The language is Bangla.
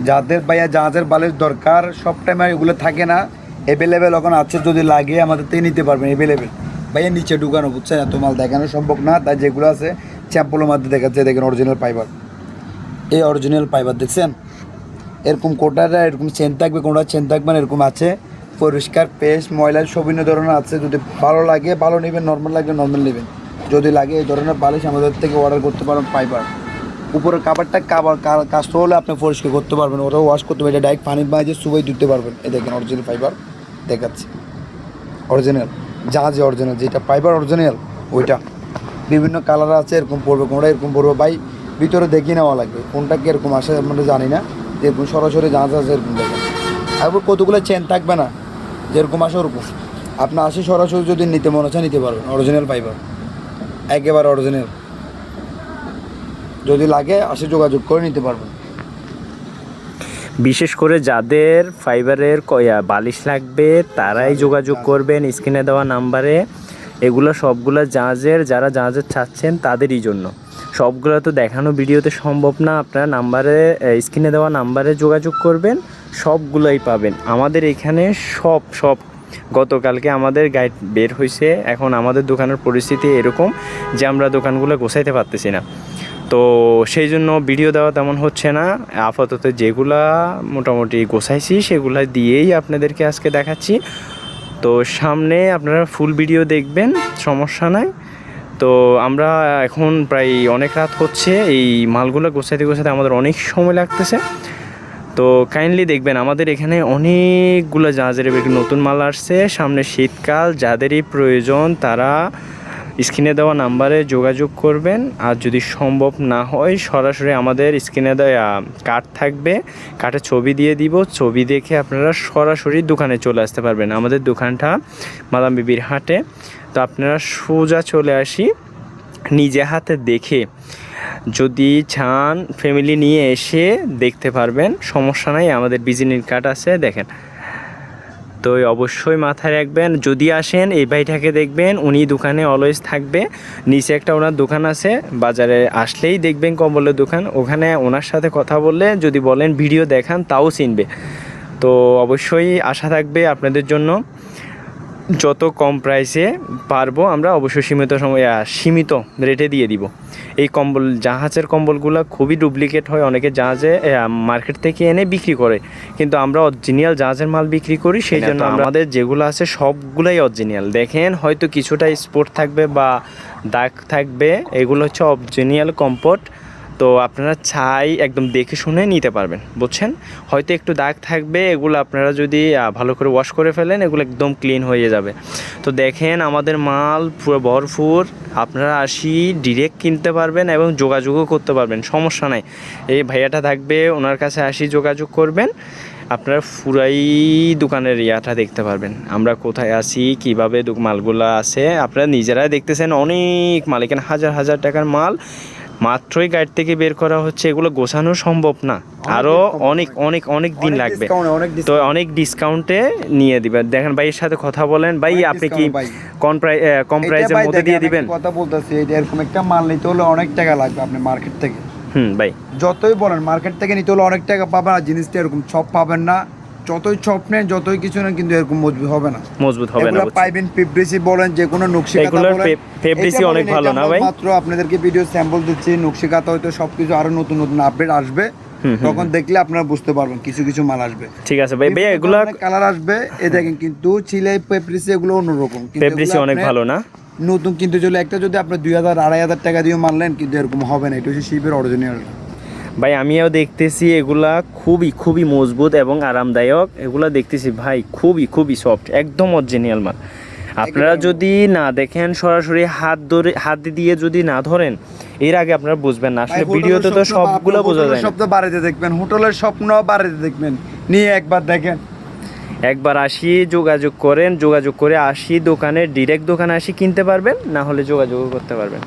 যাদের ভাইয়া জাহাজের বালিশ দরকার সব টাইমে এগুলো থাকে না, অ্যাভেলেবেল এখন আছে, যদি লাগে আমাদের থেকে নিতে পারবেন অ্যাভেলেবেল। ভাইয়া নিচে ঢুকানো বুঝছেন, এত মাল দেখানো সম্ভব না, তাই যেগুলো আছে স্যাম্পলের মধ্যে দেখাচ্ছে। দেখেন অরিজিনাল ফাইবার, এই অরিজিনাল ফাইবার দেখছেন, এরকম কোটাটা এরকম চেন থাকবে, কোনটা চেন থাকবে না, এরকম আছে। পরিষ্কার পেস্ট ময়লা বিভিন্ন ধরনের আছে, যদি ভালো লাগে ভালো নেবেন, নর্মাল লাগলে নর্মাল নেবেন। যদি লাগে এই ধরনের বালিশ আমাদের থেকে অর্ডার করতে পারেন। ফাইবার উপরের কাবারটা কাস্ট হলে আপনি পরিষ্কার করতে পারবেন, ওটাও ওয়াশ করতে পারবেন, ডাইরেক্ট পানির মাঝে সুবাই ধুতে পারবেন। এই দেখেন অরিজিনাল ফাইবার দেখাচ্ছে, অরিজিনাল জাহাজে অরিজিনাল যেটা ফাইবার অরিজিনাল ওইটা। বিভিন্ন কালার আছে, এরকম পড়বে, কোনটা এরকম পড়বে। ভাই ভিতরে দেখি নেওয়া লাগবে কোনটা কীরকম আসে, আমরা জানি না। যেরকম সরাসরি জাহাজ আছে এরকম দেখেন, আর কতগুলো চেন থাকবে না, যেরকম আসে ওরকম। আপনার আসে সরাসরি যদি নিতে মনে হচ্ছে নিতে পারবেন, অরিজিনাল ফাইবার একেবারে অরিজিনাল। যদি লাগে আসে যোগাযোগ করে নিতে পারবেন। বিশেষ করে যাদের ফাইবারের বালিশ লাগবে তারাই যোগাযোগ করবেন স্ক্রিনে দেওয়া নাম্বারে। এগুলো সবগুলো জাহাজের, যারা জাহাজের চাচ্ছেন তাদেরই জন্য। সবগুলো তো দেখানো ভিডিওতে সম্ভব না, আপনারা নাম্বারে, স্ক্রিনে দেওয়া নাম্বারে যোগাযোগ করবেন, সবগুলোই পাবেন আমাদের এখানে। সব গতকালকে আমাদের গাইড বের হয়েছে, এখন আমাদের দোকানের পরিস্থিতি এরকম যে আমরা দোকানগুলো গোছাইতে পারতেছি না, তো সেই জন্য ভিডিও দেওয়া তেমন হচ্ছে না। আপাতত যেগুলা মোটামুটি গোছাইছি সেগুলা দিয়েই আপনাদেরকে আজকে দেখাচ্ছি। তো সামনে আপনারা ফুল ভিডিও দেখবেন, সমস্যা নাই। তো আমরা এখন প্রায় অনেক রাত হচ্ছে, এই মালগুলো গোছাইতে আমাদের অনেক সময় লাগতেছে। তো কাইন্ডলি দেখবেন আমাদের এখানে অনেকগুলো জাহাজের নতুন মাল আসছে। সামনে শীতকাল, যাদেরই প্রয়োজন তারা স্ক্রিনে দেওয়া নাম্বারে যোগাযোগ করবেন। আর যদি সম্ভব না হয় সরাসরি আমাদের স্ক্রিনে দেওয়া কার্ড থাকবে, কার্ডে ছবি দিয়ে দিব, ছবি দেখে আপনারা সরাসরি দোকানে চলে আসতে পারবেন। আমাদের দোকানটা মাদাম বিবির হাটে। তো আপনারা সোজা চলে আসি, নিজে হাতে দেখে যদি চান ফ্যামিলি নিয়ে এসে দেখতে পারবেন, সমস্যা নাই। আমাদের ভিজিটিং কার্ড আছে দেখেন। তো অবশ্যই মাথায় রাখবেন, যদি আসেন এই ভাইটাকে দেখবেন, উনি দোকানে অলওয়েজ থাকবে। নিচে একটা ওনার দোকান আছে, বাজারে আসলেই দেখবেন কম্বলের দোকান, ওখানে ওনার সাথে কথা বললে যদি বলেন ভিডিও দেখান তাও চিনবে। তো অবশ্যই আশা থাকবে আপনাদের জন্য, যত কম প্রাইসে পারবো আমরা অবশ্যই সীমিত রেটে দিয়ে দিব। এই কম্বল, জাহাজের কম্বলগুলো খুবই ডুপ্লিকেট হয়, অনেকে জাহাজে মার্কেট থেকে এনে বিক্রি করে, কিন্তু আমরা অরিজিনাল জাহাজের মাল বিক্রি করি। সেই জন্য আমাদের যেগুলো আছে সবগুলাই অরিজিনাল। দেখেন হয়তো কিছুটা স্পট থাকবে বা দাগ থাকবে, এগুলো হচ্ছে অরিজিনাল কম্পোর্ট। তো আপনারা চাই একদম দেখে শুনে নিতে পারবেন, বুঝছেন। হয়তো একটু দাগ থাকবে, এগুলো আপনারা যদি ভালো করে ওয়াশ করে ফেলেন এগুলো একদম ক্লিন হয়ে যাবে। তো দেখেন আমাদের মাল পুরো ভরপুর, আপনারা আসি ডিরেক্ট কিনতে পারবেন এবং যোগাযোগও করতে পারবেন, সমস্যা নাই। এই ভাইয়াটা থাকবে, ওনার কাছে আসি যোগাযোগ করবেন, আপনারা পুরাই দোকানের ইয়াটা দেখতে পারবেন, আমরা কোথায় আছি, কীভাবে মালগুলো আছে আপনারা নিজেরাই দেখতেছেন। অনেক মাল এখানে, হাজার হাজার টাকার মাল মাত্রই গাড়ি থেকে বের করা হচ্ছে, এগুলো গোছানো সম্ভব না, আরও অনেক অনেক অনেক দিন লাগবে। তো অনেক ডিসকাউন্টে নিয়ে দিবেন। দেখেন ভাইয়ের সাথে কথা বলেন, ভাই আপনি কি কম প্রাইসের মধ্যে দিয়ে দিবেন? কথা বলতেছি, এটা এরকম একটা মাল নিতে হলে অনেক টাকা লাগবে আপনি মার্কেট থেকে। ভাই যতই বলেন মার্কেট থেকে নিতে হলে অনেক টাকা পাবেন, আর জিনিসটা এরকম সব পাবেন না। যতই চপ নেন, যতই কিছু নেন, কিন্তু এরকম মজবুত হবে না। পাইবেন ফেব্রিসি বলেন, যে কোনো নকশিকাঁথা বলেন, ফেব্রিসি অনেক ভালো না ভাই। মাত্র আপনাদেরকে ভিডিও স্যাম্পল দিচ্ছি, নকশিকাঁথা হয়তো সবকিছু আরো নতুন নতুন আপডেট আসবে, তখন দেখলে আপনারা বুঝতে পারবেন কিছু কিছু মাল আসবে। ঠিক আছে ভাই, এগুলো কালার আসবে, এই দেখেন। কিন্তু চিলাই ফেব্রিসি এগুলো অন্যরকম, ফেব্রিসি অনেক ভালো না নতুন। কিন্তু একটা যদি আপনি 2000 2500 টাকা দিয়ে মারলেন, কিন্তু এরকম হবে না। এটা হচ্ছে শিপের অরিজিনাল ভাই। আমিও দেখতেছি এগুলা খুবই খুবই মজবুত এবং আরামদায়ক, এগুলা দেখতেছি ভাই খুবই সফট, একদম অরিজিনাল মাল। আপনারা যদি না দেখেন, সরাসরি হাত দিয়ে যদি না ধরেন, এর আগে আপনারা বুঝবেন না। আসলে ভিডিওতে তো সবগুলো বোঝা যায় না। শব্দ বাড়িতে দেখবেন, হোটেলের স্বপ্ন বাড়িতে দেখবেন, নিয়ে একবার দেখেন। একবার আসি যোগাযোগ করে আসি দোকানে, ডিরেক্ট দোকানে আসি কিনতে পারবেন, না হলে যোগাযোগ করতে পারবেন।